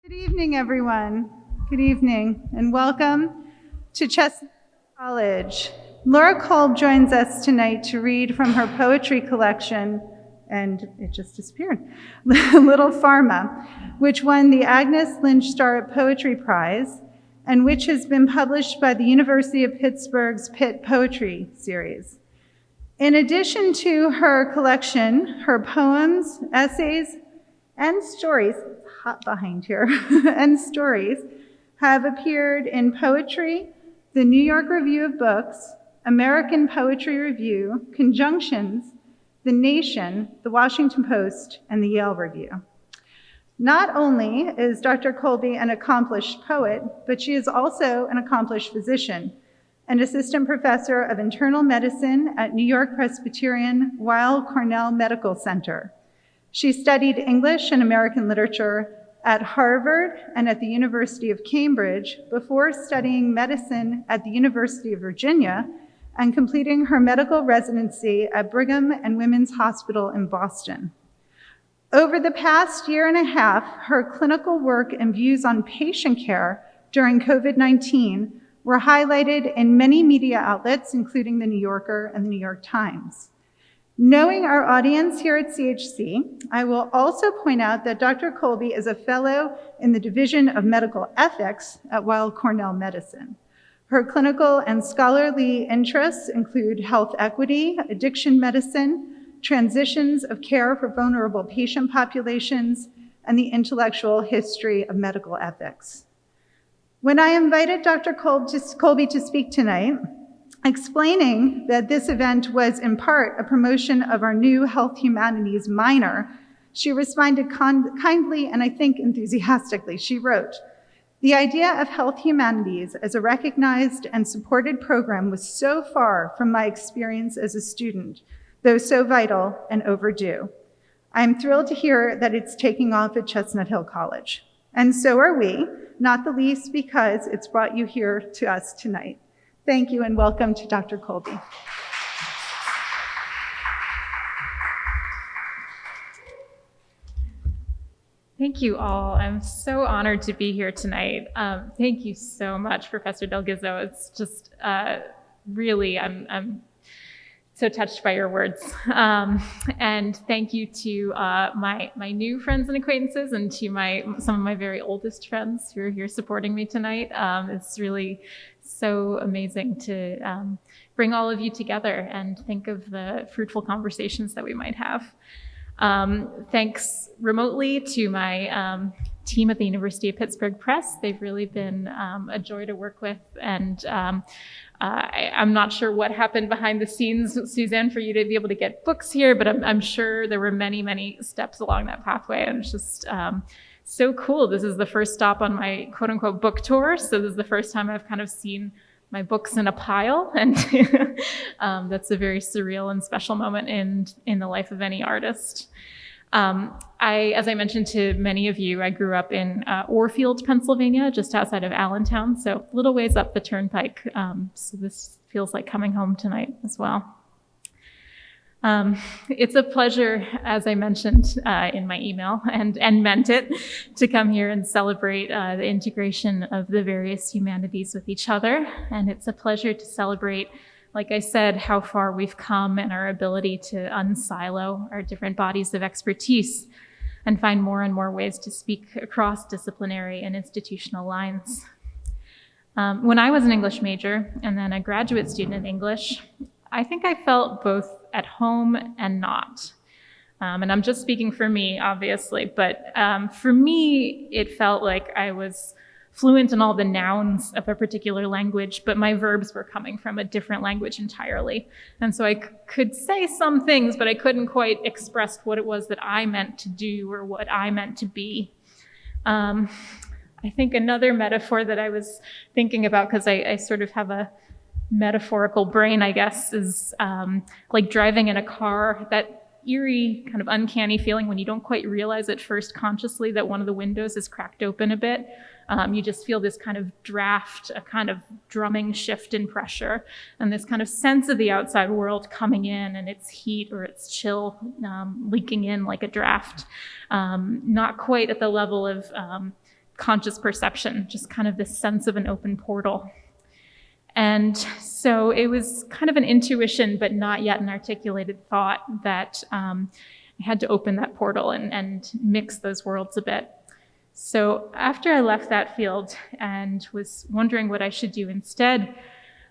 Good evening, everyone. Good evening, and welcome to Chestnut College. Laura Kolb joins us tonight to read from her poetry collection, and it just disappeared, Little Pharma, which won the Agnes Lynch Starrett Poetry Prize, and which has been published by the University of Pittsburgh's Pitt Poetry Series. In addition to her collection, her poems, essays, and stories, it's hot behind here, and stories have appeared in Poetry, the New York Review of Books, American Poetry Review, Conjunctions, The Nation, The Washington Post, and the Yale Review. Not only is Dr. Kolbe an accomplished poet, but she is also an accomplished physician, an assistant professor of internal medicine at New York Presbyterian Weill Cornell Medical Center. She studied English and American literature at Harvard and at the University of Cambridge before studying medicine at the University of Virginia and completing her medical residency at Brigham and Women's Hospital in Boston. Over the past year and a half, her clinical work and views on patient care during COVID-19 were highlighted in many media outlets, including The New Yorker and The New York Times. Knowing our audience here at CHC, I will also point out that Dr. Kolbe is a fellow in the Division of Medical Ethics at Weill Cornell Medicine. Her clinical and scholarly interests include health equity, addiction medicine, transitions of care for vulnerable patient populations, and the intellectual history of medical ethics. When I invited Dr. Kolbe to speak tonight, explaining that this event was in part a promotion of our new Health Humanities minor, she responded kindly and I think enthusiastically. She wrote, "The idea of Health Humanities as a recognized and supported program was so far from my experience as a student, though so vital and overdue. I'm thrilled to hear that it's taking off at Chestnut Hill College. And so are we, not the least because it's brought you here to us tonight. Thank you and welcome to Dr. Kolbe." Thank you all. I'm so honored to be here tonight. Thank you so much, Professor Del Gizzo. It's just really, I'm so touched by your words. And thank you to my new friends and acquaintances and to some of my very oldest friends who are here supporting me tonight. It's really so amazing to bring all of you together and think of the fruitful conversations that we might have. Thanks remotely to my team at the University of Pittsburgh Press. They've really been a joy to work with, and I'm not sure what happened behind the scenes, Suzanne, for you to be able to get books here, but I'm sure there were many, many steps along that pathway, and it's just so cool. This is the first stop on my quote unquote book tour. So this is the first time I've kind of seen my books in a pile. And that's a very surreal and special moment in the life of any artist. As I mentioned to many of you, I grew up in Orfield, Pennsylvania, just outside of Allentown. So a little ways up the turnpike. So this feels like coming home tonight as well. It's a pleasure, as I mentioned in my email, and meant it, to come here and celebrate the integration of the various humanities with each other. And it's a pleasure to celebrate, like I said, how far we've come and our ability to unsilo our different bodies of expertise and find more and more ways to speak across disciplinary and institutional lines. When I was an English major and then a graduate student in English, I think I felt both at home and not. And I'm just speaking for me, obviously, but for me, it felt like I was fluent in all the nouns of a particular language, but my verbs were coming from a different language entirely. And so I could say some things, but I couldn't quite express what it was that I meant to do or what I meant to be. I think another metaphor that I was thinking about, because I sort of have a metaphorical brain, I guess, is like driving in a car, that eerie kind of uncanny feeling when you don't quite realize at first consciously that one of the windows is cracked open a bit. You just feel this kind of draft, a kind of drumming shift in pressure, and this kind of sense of the outside world coming in and its heat or its chill leaking in like a draft. Not quite at the level of conscious perception, just kind of this sense of an open portal. And so it was kind of an intuition, but not yet an articulated thought that I had to open that portal and mix those worlds a bit. So after I left that field and was wondering what I should do instead,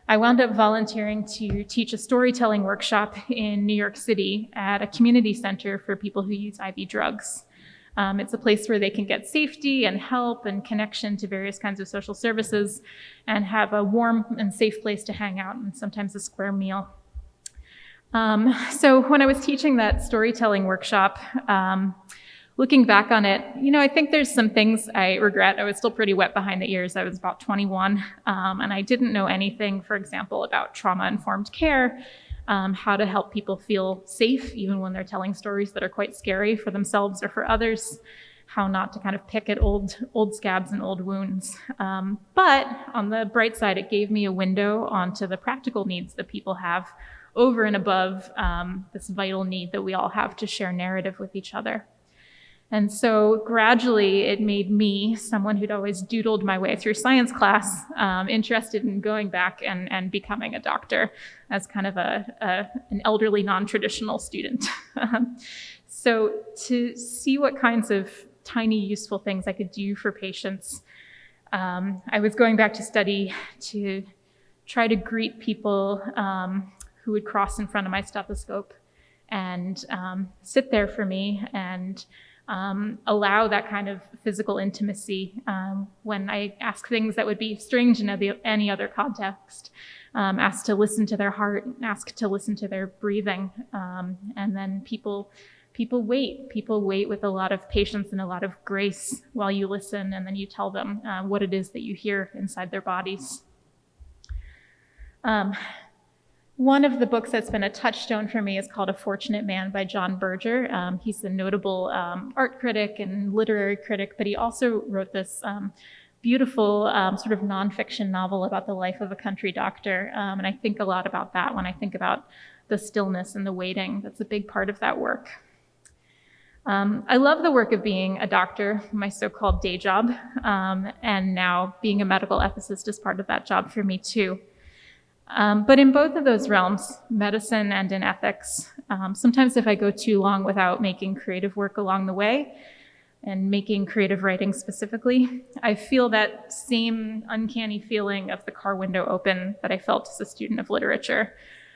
I wound up volunteering to teach a storytelling workshop in New York City at a community center for people who use IV drugs. It's a place where they can get safety and help and connection to various kinds of social services and have a warm and safe place to hang out and sometimes a square meal. So when I was teaching that storytelling workshop, looking back on it, I think there's some things I regret. I was still pretty wet behind the ears. I was about 21, and I didn't know anything, for example, about trauma-informed care, how to help people feel safe, even when they're telling stories that are quite scary for themselves or for others, how not to kind of pick at old scabs and old wounds. But on the bright side, it gave me a window onto the practical needs that people have over and above this vital need that we all have to share narrative with each other. And so gradually it made me, someone who'd always doodled my way through science class, interested in going back and becoming a doctor as kind of an elderly non-traditional student. So to see what kinds of tiny useful things I could do for patients, I was going back to study to try to greet people who would cross in front of my stethoscope and sit there for me and allow that kind of physical intimacy when I ask things that would be strange in any other context, ask to listen to their heart, ask to listen to their breathing, and then people wait with a lot of patience and a lot of grace while you listen, and then you tell them what it is that you hear inside their bodies. One of the books that's been a touchstone for me is called A Fortunate Man by John Berger. He's a notable art critic and literary critic, but he also wrote this beautiful sort of nonfiction novel about the life of a country doctor. And I think a lot about that when I think about the stillness and the waiting. That's a big part of that work. I love the work of being a doctor, my so-called day job, and now being a medical ethicist is part of that job for me too. But in both of those realms, medicine and in ethics, sometimes if I go too long without making creative work along the way, and making creative writing specifically, I feel that same uncanny feeling of the car window open that I felt as a student of literature.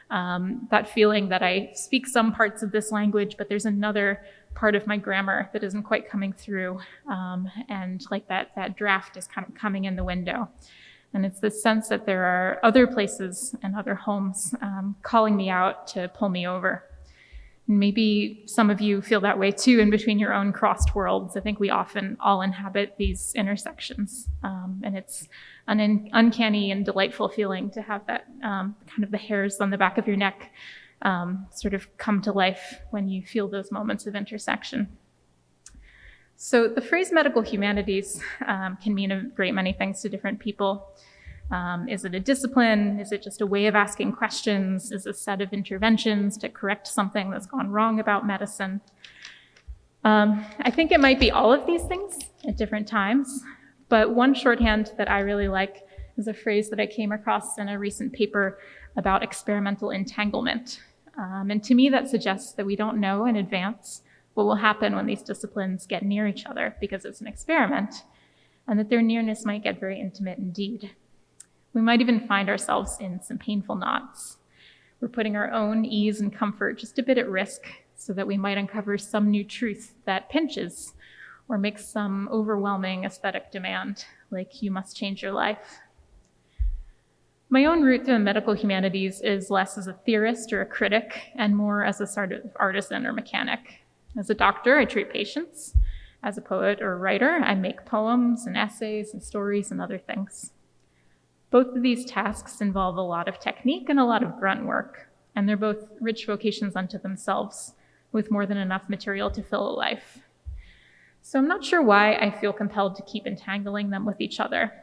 That feeling that I speak some parts of this language, but there's another part of my grammar that isn't quite coming through, and like that draft is kind of coming in the window. And it's this sense that there are other places and other homes calling me out to pull me over. And maybe some of you feel that way too in between your own crossed worlds. I think we often all inhabit these intersections. And it's an uncanny and delightful feeling to have that kind of the hairs on the back of your neck sort of come to life when you feel those moments of intersection. So the phrase medical humanities can mean a great many things to different people. Is it a discipline? Is it just a way of asking questions? Is it a set of interventions to correct something that's gone wrong about medicine? I think it might be all of these things at different times, but one shorthand that I really like is a phrase that I came across in a recent paper about experimental entanglement. And to me, that suggests that we don't know in advance what will happen when these disciplines get near each other because it's an experiment, and that their nearness might get very intimate indeed. We might even find ourselves in some painful knots. We're putting our own ease and comfort just a bit at risk so that we might uncover some new truth that pinches or makes some overwhelming aesthetic demand, like you must change your life. My own route through the medical humanities is less as a theorist or a critic and more as a sort of artisan or mechanic. As a doctor, I treat patients. As a poet or writer, I make poems and essays and stories and other things. Both of these tasks involve a lot of technique and a lot of grunt work, and they're both rich vocations unto themselves, with more than enough material to fill a life. So I'm not sure why I feel compelled to keep entangling them with each other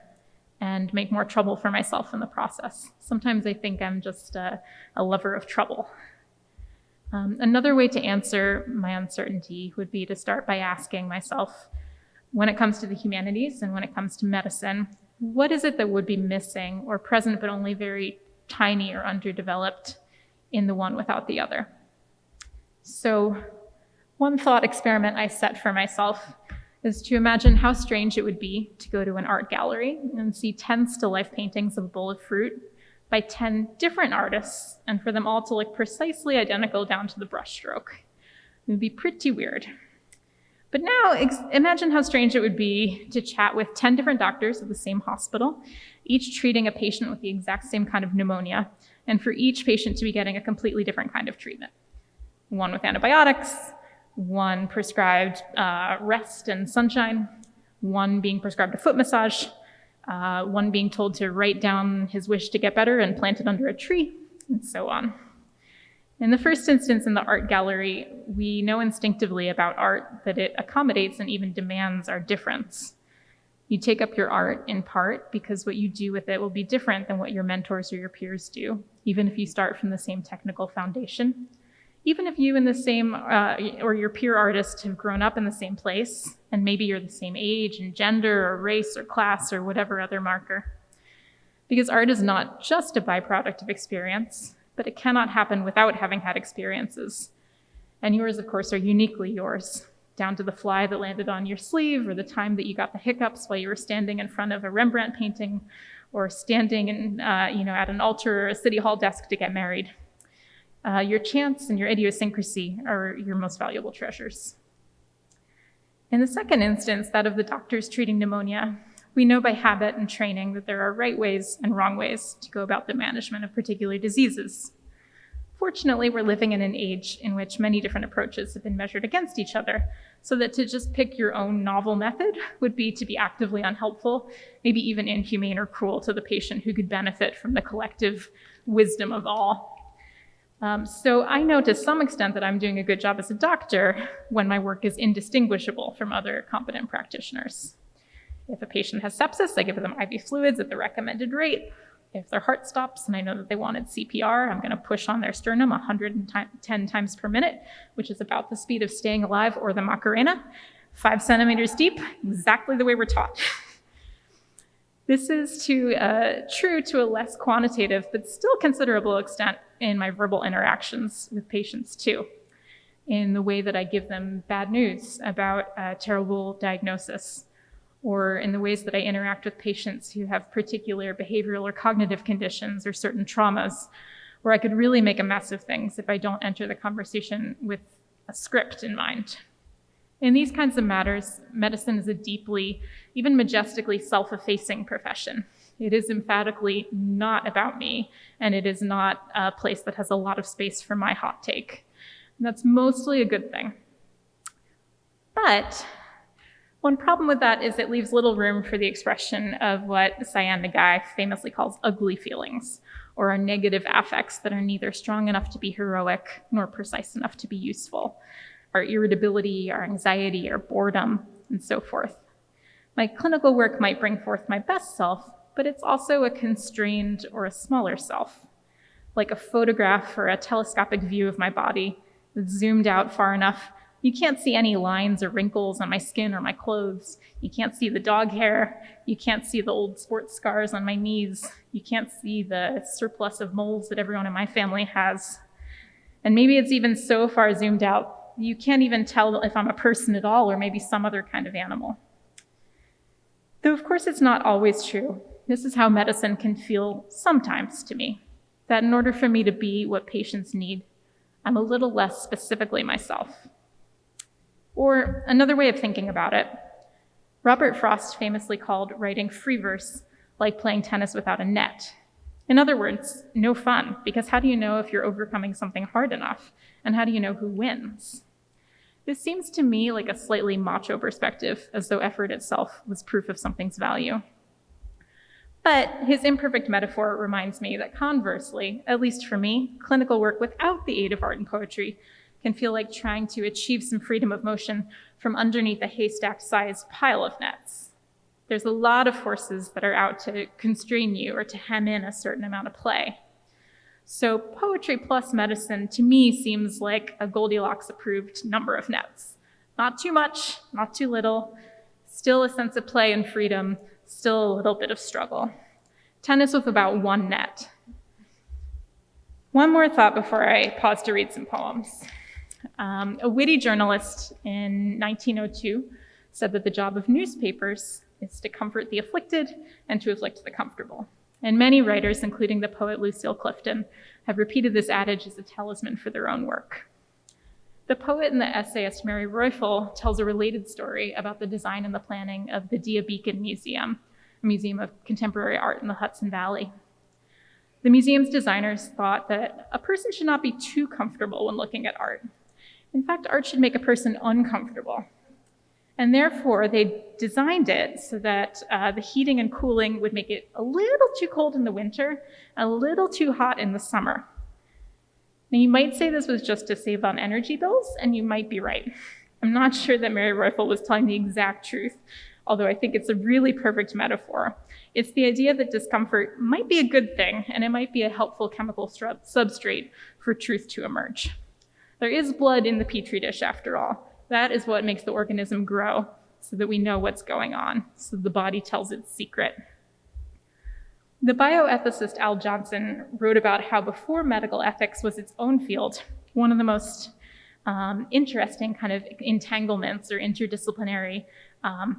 and make more trouble for myself in the process. Sometimes I think I'm just a lover of trouble. Another way to answer my uncertainty would be to start by asking myself, when it comes to the humanities and when it comes to medicine, what is it that would be missing or present but only very tiny or underdeveloped in the one without the other? So one thought experiment I set for myself is to imagine how strange it would be to go to an art gallery and see 10 still life paintings of a bowl of fruit by 10 different artists, and for them all to look precisely identical down to the brushstroke. It would be pretty weird. But now imagine how strange it would be to chat with 10 different doctors at the same hospital, each treating a patient with the exact same kind of pneumonia, and for each patient to be getting a completely different kind of treatment. One with antibiotics, one prescribed rest and sunshine, one being prescribed a foot massage, one being told to write down his wish to get better and plant it under a tree, and so on. In the first instance, in the art gallery, we know instinctively about art that it accommodates and even demands our difference. You take up your art in part because what you do with it will be different than what your mentors or your peers do, even if you start from the same technical foundation. Even if you and the same, or your peer artist have grown up in the same place, and maybe you're the same age and gender or race or class or whatever other marker. Because art is not just a byproduct of experience, but it cannot happen without having had experiences. And yours, of course, are uniquely yours, down to the fly that landed on your sleeve, or the time that you got the hiccups while you were standing in front of a Rembrandt painting, or standing in, at an altar or a city hall desk to get married. Your chance and your idiosyncrasy are your most valuable treasures. In the second instance, that of the doctors treating pneumonia, we know by habit and training that there are right ways and wrong ways to go about the management of particular diseases. Fortunately, we're living in an age in which many different approaches have been measured against each other, so that to just pick your own novel method would be to be actively unhelpful, maybe even inhumane or cruel to the patient who could benefit from the collective wisdom of all. So I know to some extent that I'm doing a good job as a doctor when my work is indistinguishable from other competent practitioners. If a patient has sepsis, I give them IV fluids at the recommended rate. If their heart stops and I know that they wanted CPR, I'm going to push on their sternum 110 times per minute, which is about the speed of staying alive or the Macarena, 5 centimeters deep, exactly the way we're taught. This is true to a less quantitative, but still considerable extent in my verbal interactions with patients too, in the way that I give them bad news about a terrible diagnosis, or in the ways that I interact with patients who have particular behavioral or cognitive conditions or certain traumas, where I could really make a mess of things if I don't enter the conversation with a script in mind. In these kinds of matters, medicine is a deeply, even majestically self-effacing profession. It is emphatically not about me, and it is not a place that has a lot of space for my hot take. And that's mostly a good thing. But one problem with that is it leaves little room for the expression of what Cyan Nagai famously calls ugly feelings, or our negative affects that are neither strong enough to be heroic nor precise enough to be useful. Our irritability, our anxiety, our boredom, and so forth. My clinical work might bring forth my best self, but it's also a constrained or a smaller self, like a photograph or a telescopic view of my body that's zoomed out far enough. You can't see any lines or wrinkles on my skin or my clothes. You can't see the dog hair. You can't see the old sports scars on my knees. You can't see the surplus of moles that everyone in my family has. And maybe it's even so far zoomed out you can't even tell if I'm a person at all or maybe some other kind of animal. Though of course it's not always true. This is how medicine can feel sometimes to me, that in order for me to be what patients need, I'm a little less specifically myself. Or another way of thinking about it, Robert Frost famously called writing free verse like playing tennis without a net. In other words, no fun, because how do you know if you're overcoming something hard enough? And how do you know who wins? This seems to me like a slightly macho perspective, as though effort itself was proof of something's value. But his imperfect metaphor reminds me that conversely, at least for me, clinical work without the aid of art and poetry can feel like trying to achieve some freedom of motion from underneath a haystack-sized pile of nets. There's a lot of forces that are out to constrain you or to hem in a certain amount of play. So poetry plus medicine to me seems like a Goldilocks-approved number of nets. Not too much, not too little, Still a sense of play and freedom, still a little bit of struggle. Tennis with about one net. One more thought before I pause to read some poems. A witty journalist in 1902 said that the job of newspapers is to comfort the afflicted and to afflict the comfortable. And many writers, including the poet Lucille Clifton, have repeated this adage as a talisman for their own work. The poet and the essayist Mary Royfel tells a related story about the design and the planning of the Dia Beacon Museum, a museum of contemporary art in the Hudson Valley. The museum's designers thought that a person should not be too comfortable when looking at art. In fact, art should make a person uncomfortable. And therefore, they designed it so that the heating and cooling would make it a little too cold in the winter, a little too hot in the summer. Now, you might say this was just to save on energy bills, and you might be right. I'm not sure that Mary Royfel was telling the exact truth, although I think it's a really perfect metaphor. It's the idea that discomfort might be a good thing, and it might be a helpful chemical substrate for truth to emerge. There is blood in the petri dish, after all. That is what makes the organism grow, so that we know what's going on, so the body tells its secret. The bioethicist Al Johnson wrote about how before medical ethics was its own field, one of the most interesting kind of entanglements or interdisciplinary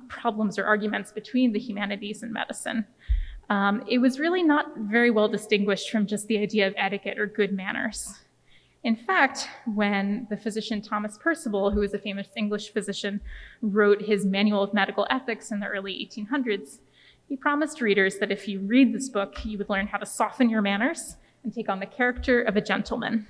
problems or arguments between the humanities and medicine. It was really not very well distinguished from just the idea of etiquette or good manners. In fact, when the physician Thomas Percival, who was a famous English physician, wrote his Manual of Medical Ethics in the early 1800s, he promised readers that if you read this book, you would learn how to soften your manners and take on the character of a gentleman.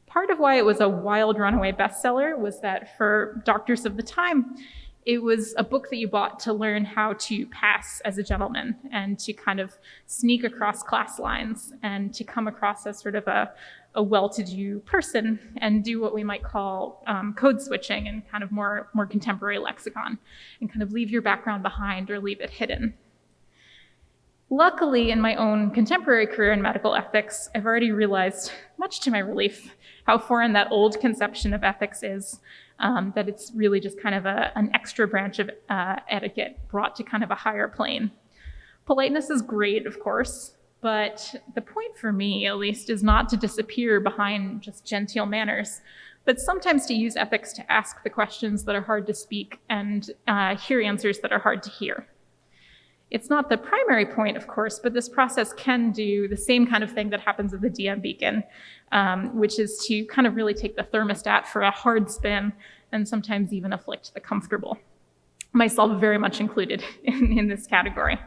Part of why it was a wild runaway bestseller was that for doctors of the time, it was a book that you bought to learn how to pass as a gentleman and to kind of sneak across class lines and to come across as sort of a well-to-do person and do what we might call code switching and kind of more contemporary lexicon and kind of leave your background behind or leave it hidden. Luckily, in my own contemporary career in medical ethics, I've already realized, much to my relief, how foreign that old conception of ethics is, that it's really just kind of an extra branch of etiquette brought to kind of a higher plane. Politeness is great, of course, but the point for me, at least, is not to disappear behind just genteel manners, but sometimes to use ethics to ask the questions that are hard to speak and hear answers that are hard to hear. It's not the primary point, of course, but this process can do the same kind of thing that happens at the Dia Beacon, which is to kind of really take the thermostat for a hard spin and sometimes even afflict the comfortable. Myself very much included in this category.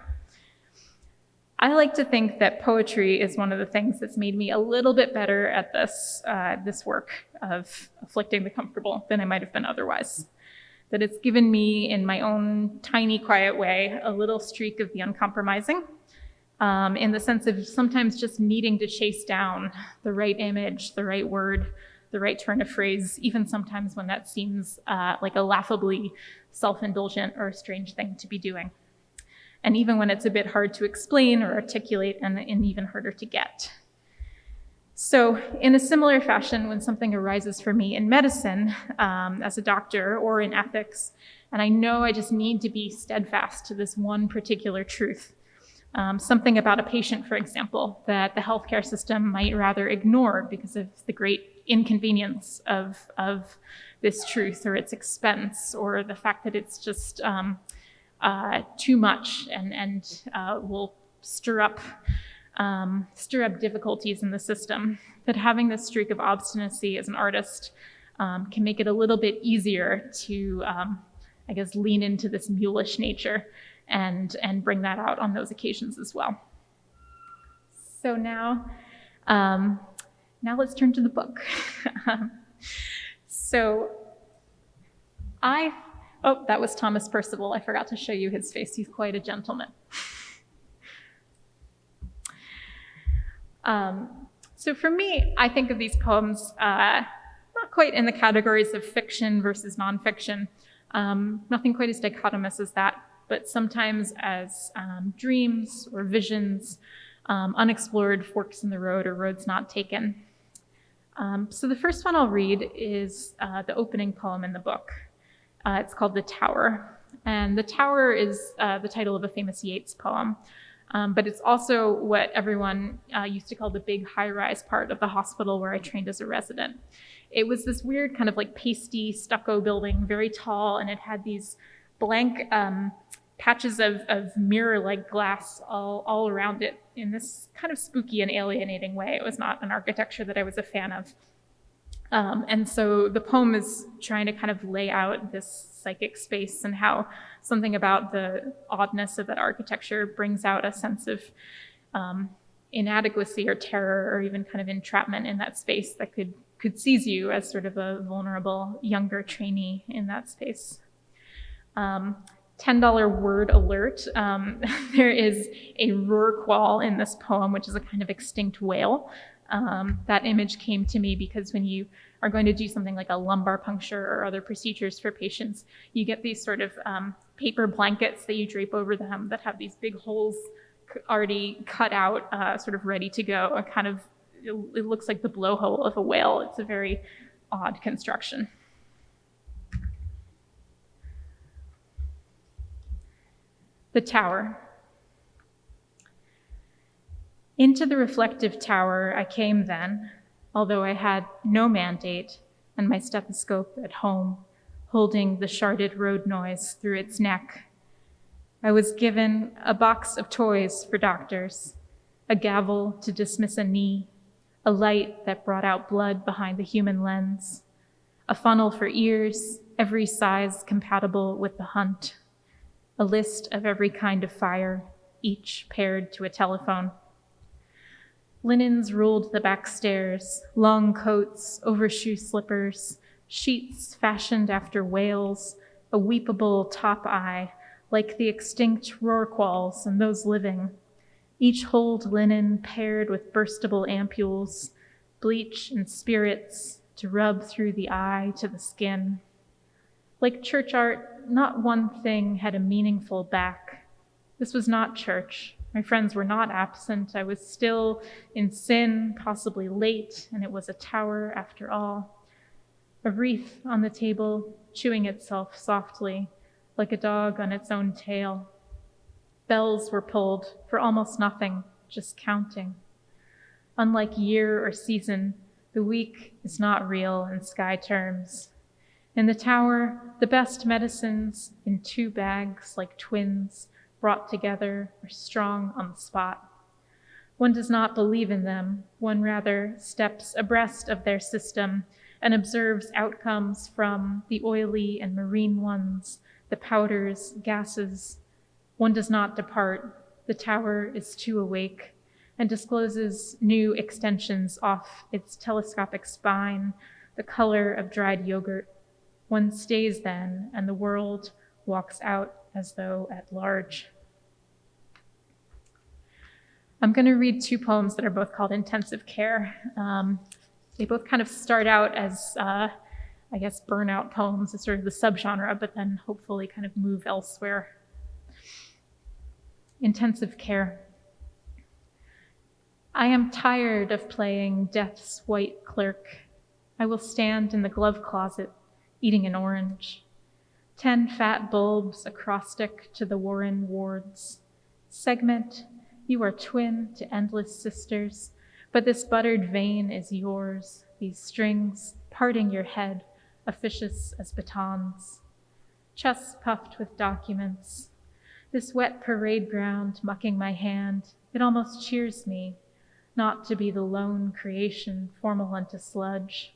I like to think that poetry is one of the things that's made me a little bit better at this work of afflicting the comfortable than I might have been otherwise. That it's given me, in my own tiny, quiet way, a little streak of the uncompromising, in the sense of sometimes just needing to chase down the right image, the right word, the right turn of phrase, even sometimes when that seems like a laughably self-indulgent or a strange thing to be doing. And even when it's a bit hard to explain or articulate and even harder to get. So in a similar fashion, when something arises for me in medicine as a doctor or in ethics, and I know I just need to be steadfast to this one particular truth, something about a patient, for example, that the healthcare system might rather ignore because of the great inconvenience of this truth or its expense or the fact that it's just too much and will stir up difficulties in the system, that having this streak of obstinacy as an artist can make it a little bit easier to, I guess, lean into this mulish nature and bring that out on those occasions as well. So now let's turn to the book. Oh, that was Thomas Percival. I forgot to show you his face. He's quite a gentleman. So for me, I think of these poems not quite in the categories of fiction versus nonfiction, nothing quite as dichotomous as that, but sometimes as dreams or visions, unexplored forks in the road or roads not taken. So the first one I'll read is the opening poem in the book. It's called The Tower, And The Tower is the title of a famous Yeats poem. But it's also what everyone used to call the big high-rise part of the hospital where I trained as a resident. It was this weird kind of like pasty stucco building, very tall, and it had these blank patches of mirror-like glass all around it in this kind of spooky and alienating way. It was not an architecture that I was a fan of. And so the poem is trying to kind of lay out this psychic space and how something about the oddness of that architecture brings out a sense of inadequacy or terror or even kind of entrapment in that space that could seize you as sort of a vulnerable younger trainee in that space. $10 word alert. There is a rorqual in this poem, which is a kind of extinct whale. That image came to me because when you are going to do something like a lumbar puncture or other procedures for patients, you get these sort of paper blankets that you drape over them that have these big holes already cut out, sort of ready to go. It looks like the blowhole of a whale. It's a very odd construction. The Tower. Into the reflective tower I came then, although I had no mandate and my stethoscope at home, holding the sharded road noise through its neck. I was given a box of toys for doctors, a gavel to dismiss a knee, a light that brought out blood behind the human lens, a funnel for ears, every size compatible with the hunt, a list of every kind of fire, each paired to a telephone. Linens ruled the back stairs, long coats, overshoe slippers, sheets fashioned after whales, a weepable top eye, like the extinct rorquals and those living, each holed linen paired with burstable ampules, bleach and spirits to rub through the eye to the skin. Like church art, not one thing had a meaningful back. This was not church. My friends were not absent. I was still in sin, possibly late, and it was a tower after all. A wreath on the table, chewing itself softly, like a dog on its own tail. Bells were pulled for almost nothing, just counting. Unlike year or season, the week is not real in sky terms. In the tower, the best medicines in 2 bags like twins, brought together or strong on the spot. One does not believe in them. One rather steps abreast of their system and observes outcomes from the oily and marine ones, the powders, gases. One does not depart. The tower is too awake and discloses new extensions off its telescopic spine, the color of dried yogurt. One stays then, and the world walks out as though at large. I'm going to read 2 poems that are both called Intensive Care. They both kind of start out as, burnout poems, as sort of the subgenre, but then hopefully kind of move elsewhere. Intensive Care. I am tired of playing death's white clerk. I will stand in the glove closet, eating an orange. 10 fat bulbs acrostic to the Warren wards. Segment, you are twin to endless sisters, but this buttered vein is yours, these strings parting your head, officious as batons. Chest puffed with documents. This wet parade ground mucking my hand, it almost cheers me, not to be the lone creation formal unto sludge.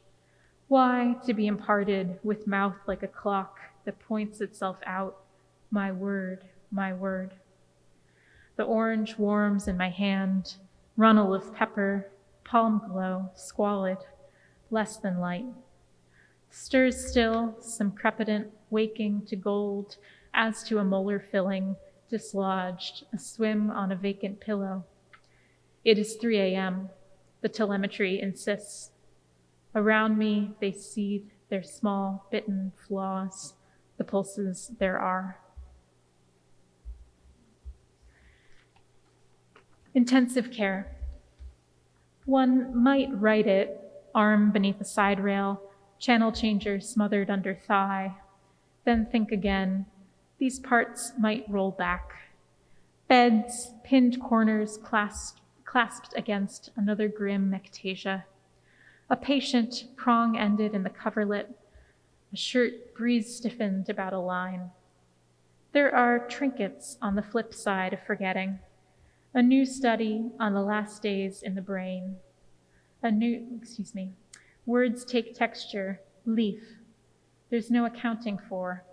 Why to be imparted with mouth like a clock that points itself out, my word, my word. The orange warms in my hand, runnel of pepper, palm glow, squalid, less than light. Stirs still, some crepitant, waking to gold, as to a molar filling, dislodged, a swim on a vacant pillow. It is 3 a.m. The telemetry insists. Around me, they seed their small, bitten flaws, the pulses there are. Intensive Care. One might write it, arm beneath a side rail, channel changer smothered under thigh, then think again, These parts might roll back. Beds, pinned corners clasped against another grim ectasia. A patient, prong-ended in the coverlet, a shirt breeze-stiffened about a line. There are trinkets on the flip side of forgetting. A new study on the last days in the brain. Words take texture, leaf. There's no accounting for.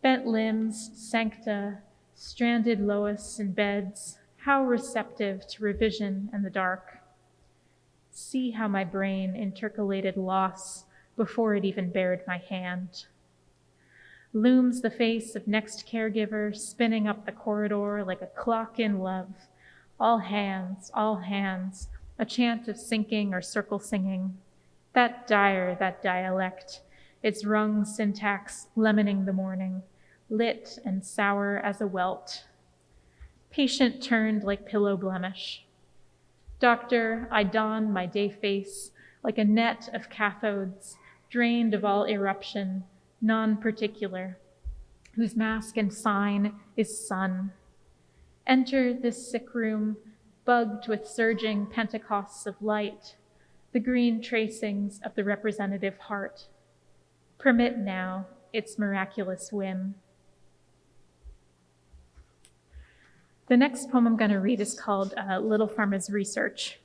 Bent limbs, sancta, stranded Lois in beds, how receptive to revision and the dark. See how my brain intercalated loss before it even bared my hand. Looms the face of next caregiver spinning up the corridor like a clock in love. All hands, a chant of sinking or circle singing. That dialect, its rung syntax lemoning the morning, lit and sour as a welt. Patient turned like pillow blemish. Doctor, I don my day face like a net of cathodes, drained of all eruption, non-particular, whose mask and sign is sun. Enter this sick room, bugged with surging pentecosts of light, the green tracings of the representative heart. Permit now its miraculous whim. The next poem I'm going to read is called Little Farmer's Research.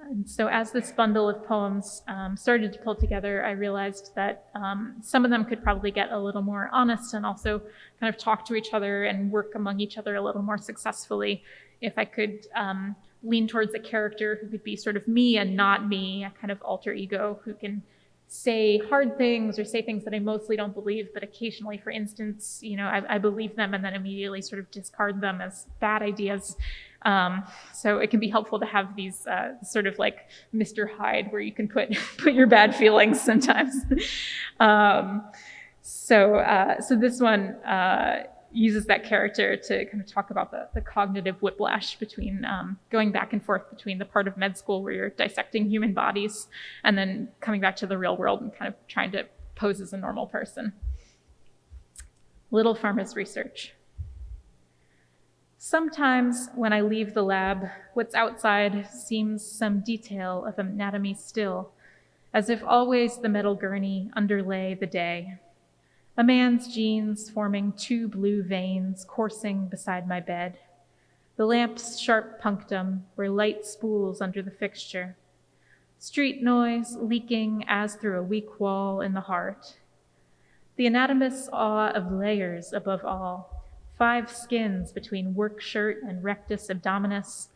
And so as this bundle of poems started to pull together, I realized that some of them could probably get a little more honest and also kind of talk to each other and work among each other a little more successfully if I could lean towards a character who could be sort of me and not me, a kind of alter ego who can say hard things or say things that I mostly don't believe, but occasionally, for instance, I believe them and then immediately sort of discard them as bad ideas. So it can be helpful to have these sort of like Mr. Hyde, where you can put your bad feelings sometimes. So this one uses that character to kind of talk about the cognitive whiplash between going back and forth between the part of med school where you're dissecting human bodies and then coming back to the real world and kind of trying to pose as a normal person. Little Farmer's Research. Sometimes when I leave the lab, what's outside seems some detail of anatomy still, as if always the metal gurney underlay the day. A man's jeans forming two blue veins coursing beside my bed. The lamp's sharp punctum where light spools under the fixture. Street noise leaking as through a weak wall in the heart. The anatomist's awe of layers above all. 5 skins between work shirt and rectus abdominis,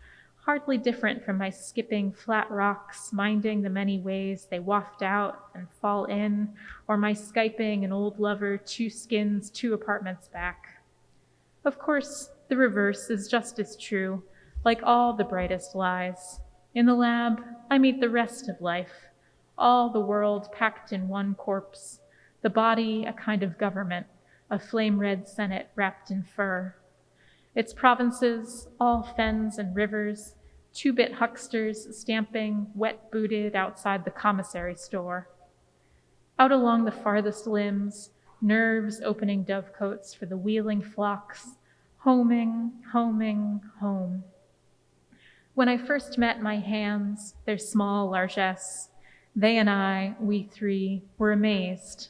hardly different from my skipping flat rocks, minding the many ways they waft out and fall in, or my Skyping an old lover 2 skins, 2 apartments back. Of course, the reverse is just as true, like all the brightest lies. In the lab, I meet the rest of life, all the world packed in one corpse, the body a kind of government, a flame-red senate wrapped in fur. Its provinces, all fens and rivers, 2-bit hucksters stamping, wet-booted outside the commissary store. Out along the farthest limbs, nerves opening dovecotes for the wheeling flocks, homing, home. When I first met my hands, their small largesse, they and I, we 3, were amazed.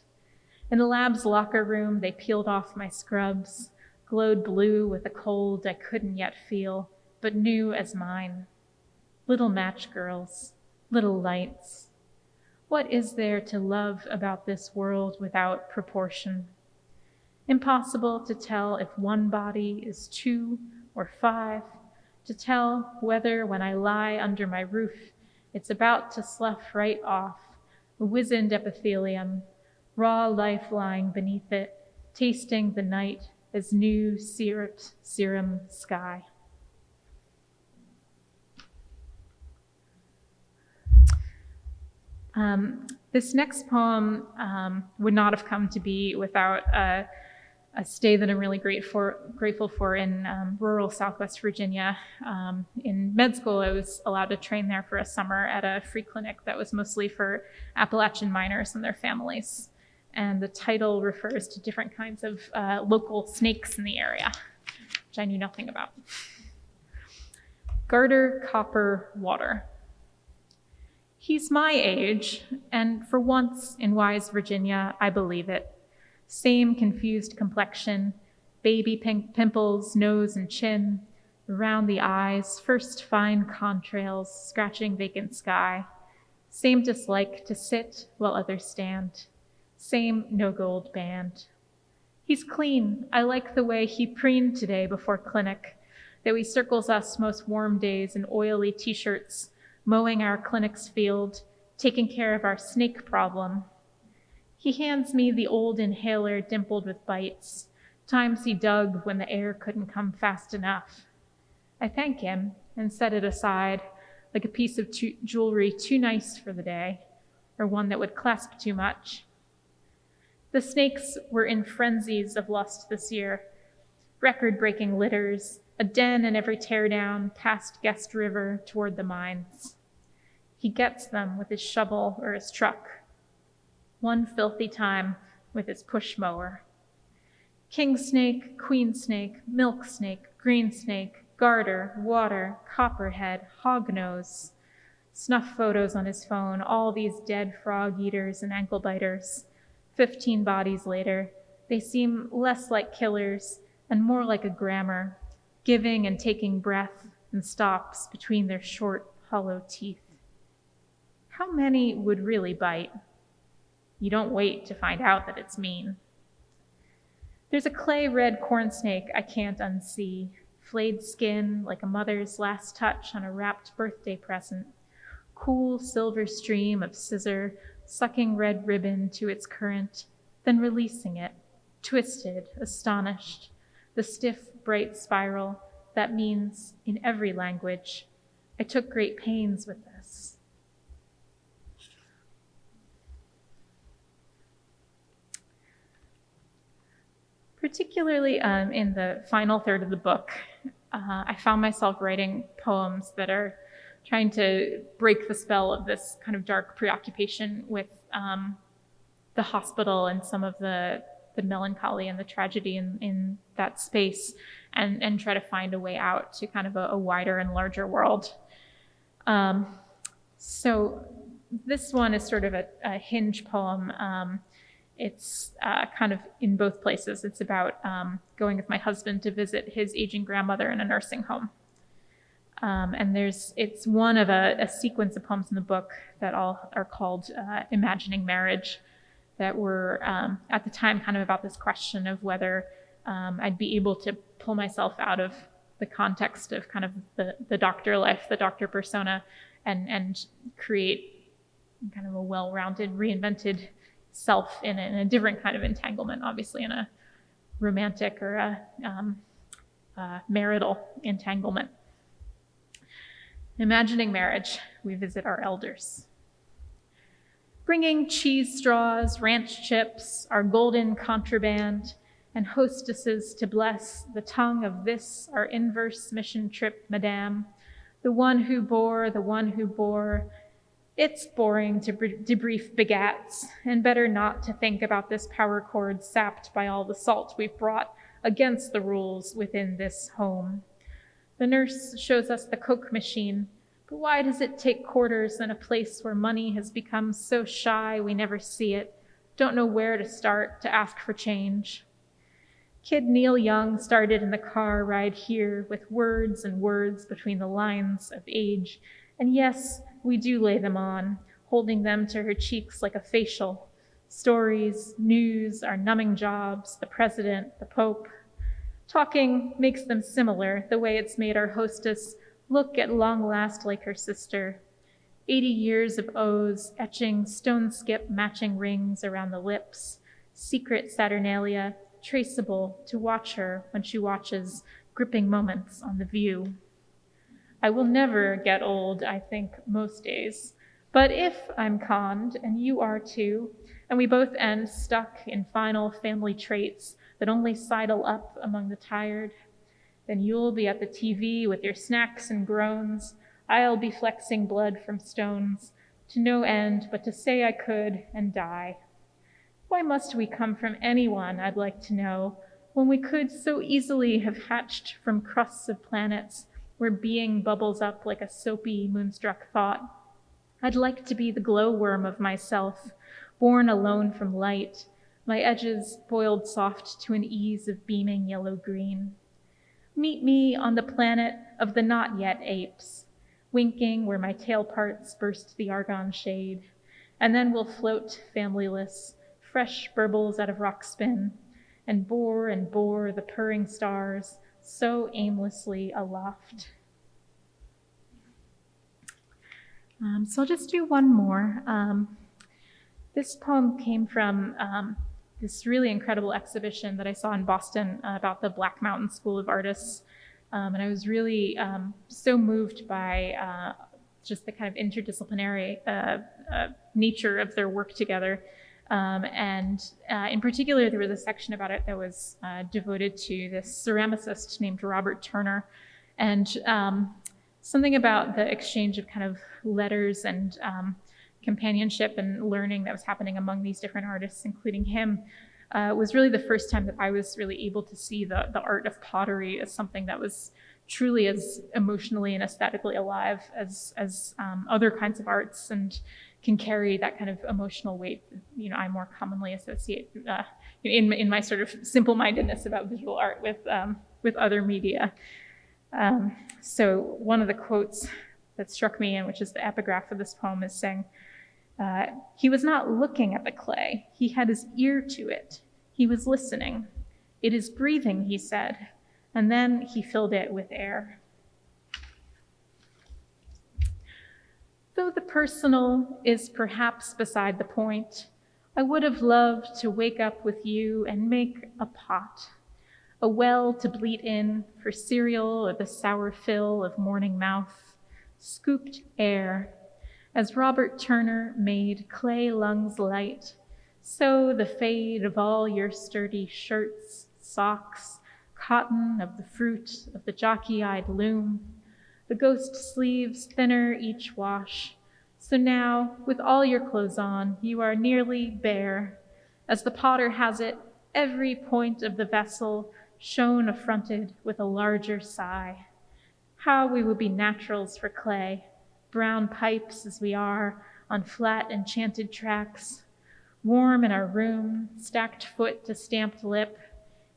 In the lab's locker room, they peeled off my scrubs, glowed blue with a cold I couldn't yet feel, but knew as mine. Little match girls, little lights. What is there to love about this world without proportion? Impossible to tell if one body is 2 or 5, to tell whether when I lie under my roof, it's about to slough right off, a wizened epithelium, raw life lying beneath it, tasting the night as new syruped serum sky. This next poem would not have come to be without a stay that I'm really grateful for in rural Southwest Virginia. In med school, I was allowed to train there for a summer at a free clinic that was mostly for Appalachian miners and their families. and the title refers to different kinds of local snakes in the area, which I knew nothing about. Garter Copper Water. He's my age, and for once in wise Virginia, I believe it. Same confused complexion, baby pink pimples, nose and chin, around the eyes, first fine contrails scratching vacant sky. Same dislike to sit while others stand. Same no gold band. He's clean. I like the way he preened today before clinic, that he circles us most warm days in oily t-shirts, mowing our clinic's field, taking care of our snake problem. He hands me the old inhaler dimpled with bites, times he dug when the air couldn't come fast enough. I thank him and set it aside, like a piece of jewelry too nice for the day, or one that would clasp too much. The snakes were in frenzies of lust this year, record-breaking litters, a den in every teardown past Guest River toward the mines. He gets them with his shovel or his truck, one filthy time with his push mower. King snake, queen snake, milk snake, green snake, garter, water, copperhead, hognose. Snuff photos on his phone, all these dead frog eaters and ankle biters. 15 bodies later, they seem less like killers and more like a grammar, giving and taking breath and stops between their short, hollow teeth. How many would really bite? You don't wait to find out that it's mean. There's a clay-red corn snake I can't unsee, flayed skin like a mother's last touch on a wrapped birthday present, cool silver stream of scissor sucking red ribbon to its current, then releasing it, twisted, astonished, the stiff, bright spiral that means, in every language, I took great pains with this. Particularly in the final third of the book, I found myself writing poems that are trying to break the spell of this kind of dark preoccupation with the hospital and some of the melancholy and the tragedy in that space, and try to find a way out to kind of a wider and larger world. So this one is sort of a hinge poem. It's kind of in both places. It's about going with my husband to visit his aging grandmother in a nursing home. And it's one of a sequence of poems in the book that all are called Imagining Marriage, that were at the time kind of about this question of whether I'd be able to pull myself out of the context of kind of the doctor life, the doctor persona, and create kind of a well-rounded, reinvented self in a different kind of entanglement, obviously in a romantic or a marital entanglement. Imagining marriage, we visit our elders. Bringing cheese straws, ranch chips, our golden contraband, and hostesses to bless the tongue of this, our inverse mission trip, madame, the one who bore, the one who bore. It's boring to debrief begats, and better not to think about this power cord sapped by all the salt we've brought against the rules within this home. The nurse shows us the Coke machine, but why does it take quarters in a place where money has become so shy we never see it, don't know where to start to ask for change? Kid Neil Young started in the car ride here with words and words between the lines of age, and yes, we do lay them on, holding them to her cheeks like a facial. Stories, news, our numbing jobs, the president, the pope. Talking makes them similar, the way it's made our hostess look at long last like her sister. 80 years of O's, etching stone skip matching rings around the lips. Secret Saturnalia, traceable to watch her when she watches gripping moments on The View. I will never get old, I think, most days. But if I'm conned, and you are too, and we both end stuck in final family traits that only sidle up among the tired, then you'll be at the TV with your snacks and groans. I'll be flexing blood from stones, to no end but to say I could and die. Why must we come from anyone, I'd like to know, when we could so easily have hatched from crusts of planets where being bubbles up like a soapy, moonstruck thought? I'd like to be the glowworm of myself, born alone from light, my edges boiled soft to an ease of beaming yellow-green. Meet me on the planet of the not-yet apes, winking where my tail parts burst the argon shade, and then we'll float familyless, fresh burbles out of rock spin, and bore the purring stars so aimlessly aloft. So I'll just do one more. This poem came from this really incredible exhibition that I saw in Boston about the Black Mountain School of Artists. And I was really so moved by just the kind of interdisciplinary nature of their work together. And in particular, there was a section about it that was devoted to this ceramicist named Robert Turner. And something about the exchange of kind of letters and companionship and learning that was happening among these different artists, including him, was really the first time that I was really able to see the art of pottery as something that was truly as emotionally and aesthetically alive as other kinds of arts, and can carry that kind of emotional weight that, I more commonly associate in my sort of simple-mindedness about visual art with other media. So one of the quotes that struck me, and which is the epigraph of this poem, is saying, he was not looking at the clay, he had his ear to it. He was listening. It is breathing, he said, and then he filled it with air. Though the personal is perhaps beside the point, I would have loved to wake up with you and make a pot, a well to bleat in for cereal or the sour fill of morning mouth, scooped air, as Robert Turner made clay lungs light, so the fade of all your sturdy shirts, socks, cotton of the fruit of the jockey-eyed loom, the ghost sleeves thinner each wash. So now, with all your clothes on, you are nearly bare. As the potter has it, every point of the vessel shone affronted with a larger sigh. How we would be naturals for clay, brown pipes as we are on flat enchanted tracks, warm in our room, stacked foot to stamped lip,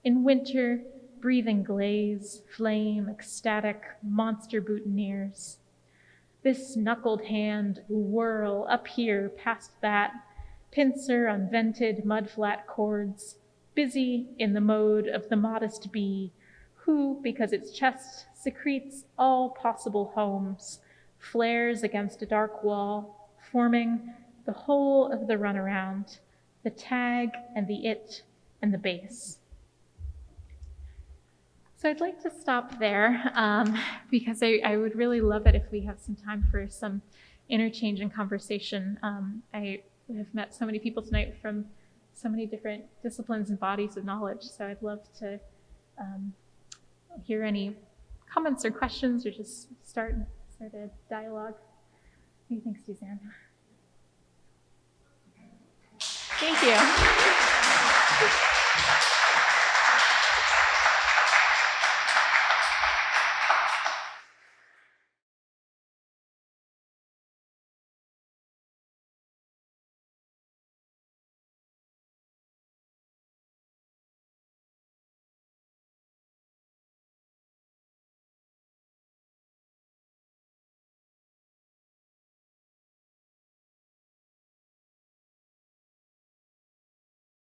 in winter, breathing glaze, flame, ecstatic, monster boutonnieres. This knuckled hand whirl up here past that, pincer on vented mud-flat chords, busy in the mode of the modest bee, who, because its chest secretes all possible homes, flares against a dark wall, forming the whole of the runaround, the tag and the it and the base. So I'd like to stop there because I would really love it if we have some time for some interchange and conversation. I have met so many people tonight from so many different disciplines and bodies of knowledge, so I'd love to hear any comments or questions, or just start a dialogue. What do you think, Suzanne? Thank you.